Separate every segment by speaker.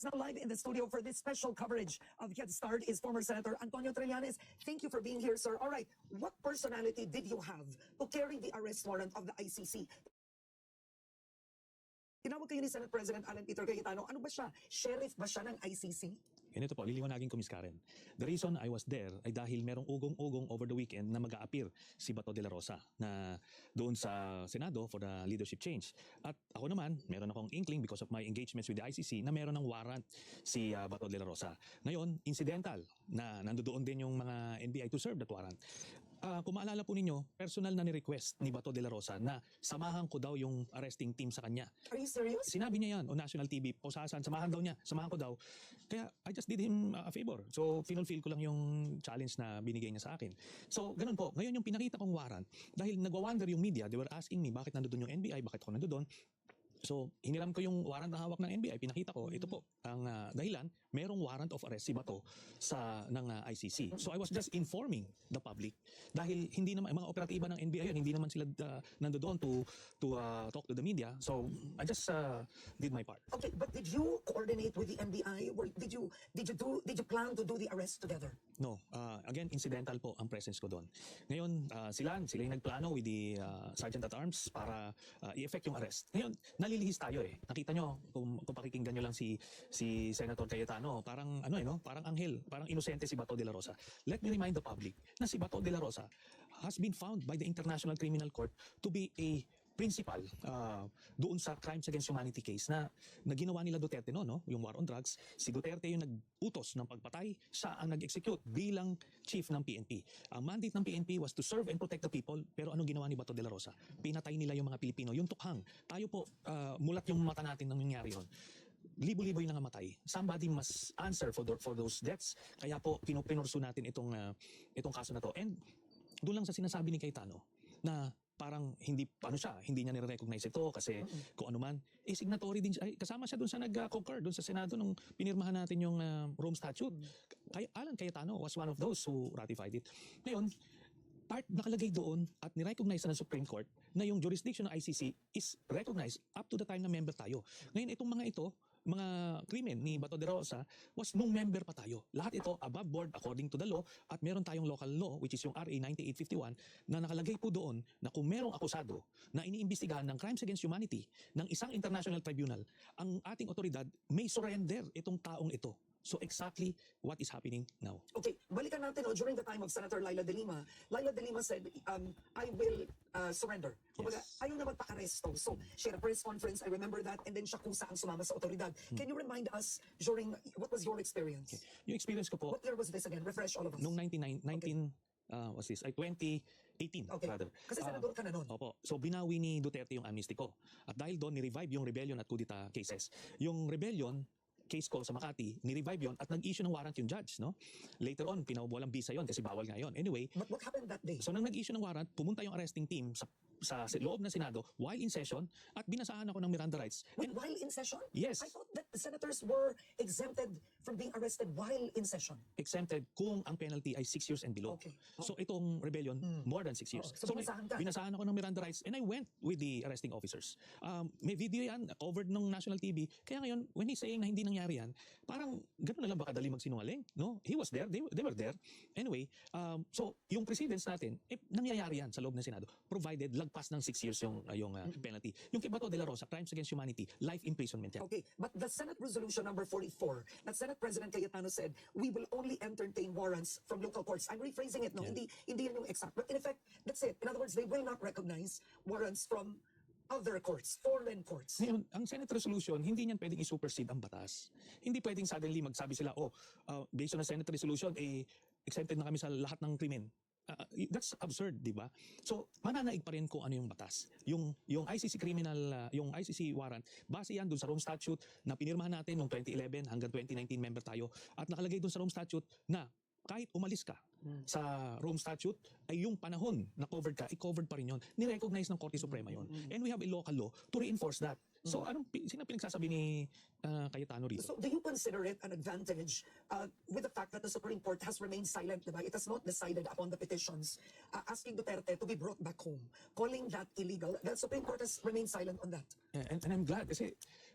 Speaker 1: Now live in the studio for this special coverage of Head Start is former Senator Antonio Trillanes. Thank you for being here, sir. All right, what personality did you have to carry the arrest warrant of the ICC? Tinawag kayo ni Senate President Alan Peter Cayetano. Ano ba siya? Sheriff ba siya ng ICC?
Speaker 2: Ganito po, liliwanagin ko, Ms. Karen. The reason I was there ay dahil merong ugong-ugong over the weekend na mag-a-appear si Bato de la Rosa na doon sa Senado for the leadership change. At ako naman, meron akong inkling because of my engagements with the ICC na meron ng warrant si Bato de la Rosa. Ngayon, incidental na nandoon din yung mga NBI to serve that warrant. Kung maalala po ninyo, personal na ni-request ni Bato de la Rosa na samahan ko daw yung arresting team sa kanya.
Speaker 1: Are you serious?
Speaker 2: Sinabi niya yan on national TV, Posasan, samahan ko daw. Kaya I just did him a favor. So finulfill ko lang yung challenge na binigay niya sa akin. So ganun po, ngayon yung pinakita kong warrant, dahil nagwa-wonder yung media, they were asking me bakit nandoon yung NBI, bakit ako nandoon. So, hiniram ko yung warrant na hawak ng NBI, pinakita ko, ito po, ang dahilan, merong warrant of arrest si Bato ng ICC. So, I was just informing the public dahil hindi naman, mga operatiba ng NBI yun, hindi naman sila nandoon to talk to the media. So, I just did my part.
Speaker 1: Okay, but did you coordinate with the NBI? Or did you plan to do the arrest together?
Speaker 2: No. Again, incidental po ang presence ko doon. Ngayon, sila yung nagplano with the Sergeant at Arms para i-effect yung arrest. Ngayon, nalilihis tayo eh. Nakita nyo, kung pakikinggan nyo lang si Senator Cayetano, parang parang anghel, parang inosente si Bato de la Rosa. Let me remind the public na si Bato de la Rosa has been found by the International Criminal Court to be a principal doon sa crimes against humanity case na ginawa nila Duterte yung war on drugs. Si Duterte yung nag-utos ng pagpatay, siya ang nag-execute bilang chief ng PNP. Ang mandate ng PNP was to serve and protect the people, pero anong ginawa ni Bato de la Rosa? Pinatay nila yung mga Pilipino, yung tukhang. Tayo po, mulat yung mata natin nang nangyari yun. Libo-libo yung nangamatay. Somebody must answer for those deaths. Kaya po, pinursu natin itong kaso na to. And doon lang sa sinasabi ni Cayetano na parang hindi niya nire-recognize ito kasi kung ano man, signatory din siya, kasama siya doon sa nag-concur doon sa Senado nung pinirmahan natin yung Rome Statute. Alan Cayetano was one of those who ratified it. Ngayon, nakalagay doon at ni-recognize ng Supreme Court na yung jurisdiction ng ICC is recognized up to the time na member tayo. Ngayon, itong mga krimen ni Bato de la Rosa was nung member pa tayo. Lahat ito above board according to the law at meron tayong local law which is yung RA 9851 na nakalagay po doon na kung merong akusado na iniimbestigahan ng crimes against humanity ng isang international tribunal, ang ating otoridad may surrender itong taong ito. So exactly what is happening now.
Speaker 1: Okay, balikan natin during the time of Senator Laila de Lima. Laila de Lima said, I will surrender. Kumbaga, ayaw na magpa-aresto. So, she had a press conference, I remember that, and then siya kusa ang sumama sa otoridad. Can you remind us what was your experience?
Speaker 2: Okay. Yung experience ko po,
Speaker 1: what year was this again? Refresh all of us.
Speaker 2: Noong 2018 rather.
Speaker 1: Kasi senador ka na nun.
Speaker 2: Opo. So binawi ni Duterte yung amnesty ko. At dahil doon, ni-revive yung rebellion at kudita cases. Yung rebellion, case ko sa Makati, ni-revive yun at nag-issue ng warrant yung judge, no? Later on, pinawalang bisa yun kasi bawal nga yun. Anyway,
Speaker 1: but what happened that day?
Speaker 2: So nang nag-issue ng warrant, pumunta yung arresting team sa loob ng Senado while in session at binasahan ako ng Miranda rights.
Speaker 1: Wait, while in session?
Speaker 2: Yes.
Speaker 1: I thought that the senators were exempted from being arrested while in session.
Speaker 2: Exempted kung ang penalty ay 6 years and below.
Speaker 1: Okay.
Speaker 2: So itong rebellion, more than 6 years.
Speaker 1: So binasahan ka?
Speaker 2: Binasahan ako ng Miranda rights and I went with the arresting officers. May video yan, covered ng national TV. Kaya ngayon, when he's saying na hindi nangyari yan, parang gano'n na lang baka dali magsinungaling. No? He was there, they were there. Anyway, so yung precedents natin, nangyayari yan sa loob ng Senado, provided lagpas ng 6 years yung penalty. Yung kay Bato de la Rosa, crimes against humanity, life imprisonment yan.
Speaker 1: Okay, but the Senate Resolution number 44, that Senate President Cayetano said, we will only entertain warrants from local courts. I'm rephrasing it, no? Yeah. Hindi yan yung exact. But in effect, that's it. In other words, they will not recognize warrants from other courts, foreign courts.
Speaker 2: Ngayon, ang Senate resolution, hindi niyan pwedeng i-supersede ang batas. Hindi pwedeng suddenly magsabi sila, based on the Senate resolution, exempted na kami sa lahat ng krimen. That's absurd, di ba? So, mananaig pa rin kung ano yung batas. Yung ICC yung ICC warrant, base yan dun sa Rome Statute na pinirmahan natin noong 2011 hanggang 2019 member tayo at nakalagay dun sa Rome Statute na kahit umalis ka sa Rome Statute, ay yung panahon na covered ka, i-covered pa rin yun. Ni-recognize ng Korte Suprema yun. And we have a local law to reinforce that. So, sino pinagsasabi ni Cayetano rito?
Speaker 1: So, do you consider it an advantage with the fact that the Supreme Court has remained silent, diba? It has not decided upon the petitions asking Duterte to be brought back home, calling that illegal. The Supreme Court has remained silent on that.
Speaker 2: And I'm glad kasi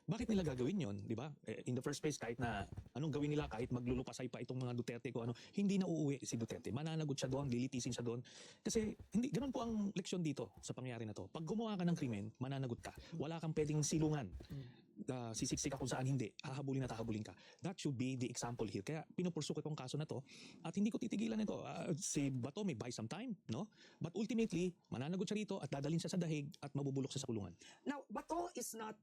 Speaker 2: bakit nila gagawin yon, di ba? In the first place, kahit na anong gawin nila, kahit maglulupasay pa itong mga Duterte ko ano, hindi na uuwi si Duterte. Mananagot siya doon, lilitisin siya doon. Kasi hindi ganun po ang leksyon dito sa pangyayari na to. Pag gumawa ka ng krimen, mananagot ka. Wala kang pwedeng silungan. Sisiksik ka kung saan hindi, hahabulin at hahabulin ka. That should be the example here. Kaya pinupursu ko itong kaso na to at hindi ko titigilan ito. Si Bato may buy some time, no? But ultimately, mananagot siya rito at dadalhin siya sa dahig at mabubulok siya sa kulungan.
Speaker 1: Now, Bato is not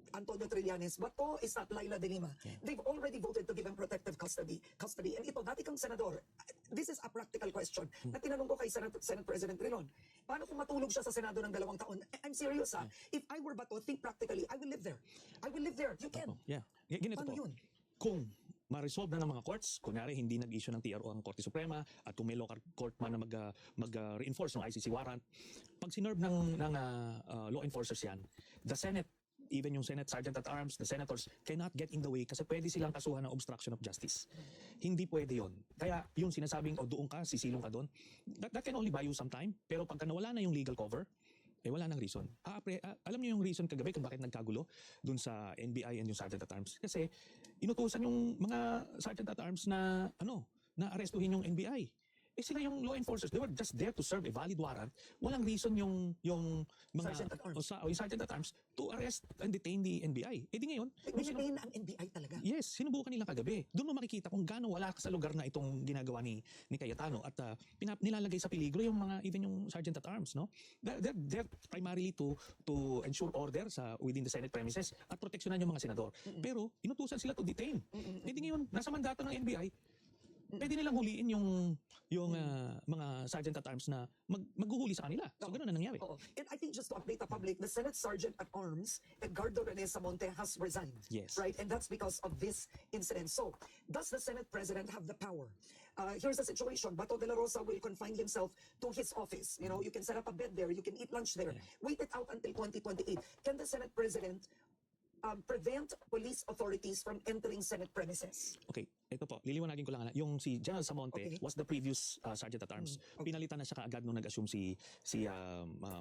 Speaker 1: Antonio Trillanes. Bato is not Laila de Lima. They've already voted to give him protective custody. And ito, dati kang senador. This is a practical question na tinanong ko kay Senate President Trilon. Paano kung matulog siya sa Senado ng 2 taon? I'm serious ha. If I were Bato, think practically, I will live there. I will live there. You can.
Speaker 2: Yeah. Ganito
Speaker 1: Paano
Speaker 2: po.
Speaker 1: yun?
Speaker 2: Kung ma-resolve na ng mga courts, kunyari hindi nag-issue ng TRO ang Korte Suprema at kung may local court man na mag-reinforce ng ICC warrant, pag sinerve ng law enforcers yan, the Senate, even yung Senate Sergeant at Arms, the senators cannot get in the way kasi pwede silang kasuhan ng obstruction of justice. Hindi pwede yon. Kaya yung sinasabing, doon ka, sisilong ka doon, that can only buy you some time. Pero pagka nawala na yung legal cover, wala nang reason. Alam niyo yung reason kagabi kung bakit nagkagulo dun sa NBI and yung Sergeant at Arms? Kasi inutusan yung mga Sergeant at Arms na na arestuhin yung NBI. Sila yung law enforcers, they were just there to serve a valid warrant. Walang reason yung mga
Speaker 1: Sergeant at Arms.
Speaker 2: yung Sergeant at Arms to arrest and detain the NBI. Di ngayon,
Speaker 1: Nilipain ang NBI talaga.
Speaker 2: yes, sinubukan nila kagabi. Doon mo makikita kung gaano wala sa lugar na itong ginagawa ni Cayetano at nilalagay sa peligro yung mga even yung Sergeant at Arms, no? They're primarily to ensure order within the Senate premises at proteksyonan yung mga senador. Pero inutusan sila to detain. Di ngayon, nasa mandato ng NBI, pwede nilang huliin yung mga Sergeant at Arms na maghuhuli sa kanila. So ganoon na nangyari.
Speaker 1: Oo. And I think just to update the public, the Senate Sergeant at Arms, Edgardo Rene Samonte, has resigned.
Speaker 2: Yes.
Speaker 1: Right? And that's because of this incident. So, does the Senate President have the power? Here's the situation. Bato de la Rosa will confine himself to his office. You know, you can set up a bed there, you can eat lunch there. Wait it out until 2028. Can the Senate President prevent police authorities from entering Senate premises?
Speaker 2: Okay, ito po, liliwanagin ko lang na yung si General Samonte
Speaker 1: Okay.
Speaker 2: was the previous Sergeant at Arms. Pinalitan na siya kaagad nung nag-assume si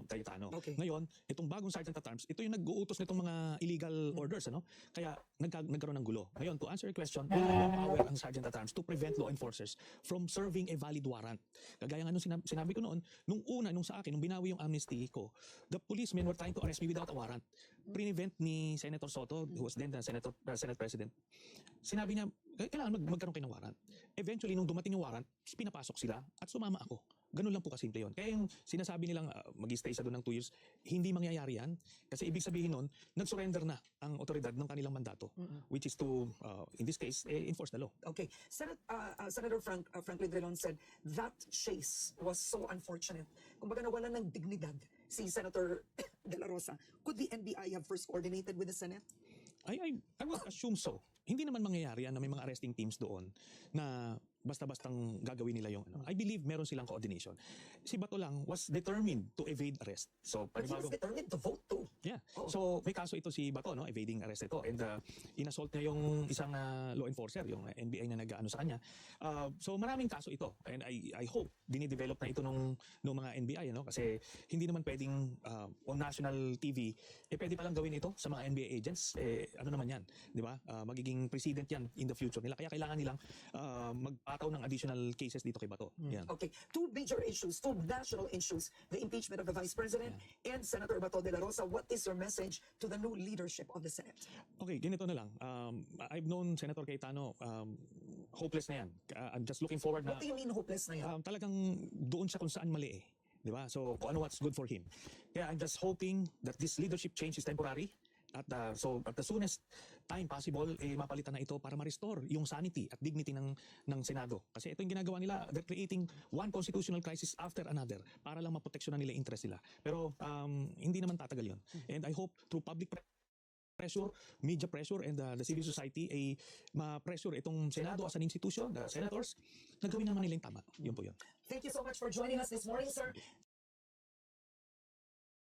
Speaker 2: Cayetano.
Speaker 1: Okay.
Speaker 2: Ngayon, itong bagong Sergeant at Arms, ito yung nag-uutos nitong mga illegal orders, ano? Kaya nagkaroon ng gulo. Ngayon, to answer your question, power ang Sergeant at Arms to prevent law enforcers from serving a valid warrant. Kagaya nga nung sinabi ko noon, nung sa akin, nung binawi yung amnesty ko, the policemen were trying to arrest me without a warrant. Prevent ni Senator Soto, who was then the Senate President, sinabi niya, kailangan magkaroon kayo ng warrant. Eventually, nung dumating yung warrant, pinapasok sila at sumama ako. Ganun lang po kasimple yun. Kaya yung sinasabi nilang mag-stay sa doon ng 2 years, hindi mangyayari yan. Kasi ibig sabihin nun, nag-surrender na ang otoridad ng kanilang mandato, which is to, in this case, enforce the law.
Speaker 1: Okay. Senator Franklin Drilon said that chase was so unfortunate. Kumbaga nawala ng dignidad si Senator De La Rosa. Could the NBI have first coordinated with the Senate?
Speaker 2: I would assume so. Hindi naman mangyayari yan na may mga arresting teams doon na basta-bastang gagawin nila yung I believe meron silang coordination. Si Bato lang was determined to evade arrest. So,
Speaker 1: But he was determined to vote too.
Speaker 2: yeah. So, may kaso ito si Bato, no? Evading arrest ito. And inassault niya yung isang law enforcer, yung NBI na nag-ano sa kanya. So, maraming kaso ito. And I hope dinidevelop na ito nung mga NBI, no? Kasi hindi naman pwedeng on national TV, pwede palang gawin ito sa mga NBI agents. Ano naman yan? Di ba? Magiging president yan in the future nila. Kaya kailangan nilang magpataw ng additional cases dito kay Bato. Yan.
Speaker 1: Okay, two major issues, two national issues, the impeachment of the Vice President and Senator Bato de la Rosa. What is your message to the new leadership of the Senate?
Speaker 2: Okay, ganito na lang. I've known Senator Cayetano, hopeless na yan. I'm just looking forward na
Speaker 1: What do you mean hopeless na yan?
Speaker 2: talagang doon siya kung saan mali eh. Di ba? So, kung ano what's good for him. Kaya I'm just hoping that this leadership change is temporary. At so at the soonest time possible, mapalitan na ito para ma-restore yung sanity at dignity ng Senado. Kasi ito yung ginagawa nila, they're creating one constitutional crisis after another para lang maproteksyonan nila interest nila. Pero hindi naman tatagal yun. And I hope through public pressure, media pressure, and the civil society ay ma-pressure itong Senado as an institution, the senators, na gawin naman nila yung tama. Yun po yun.
Speaker 1: Thank you so much for joining us this morning, sir.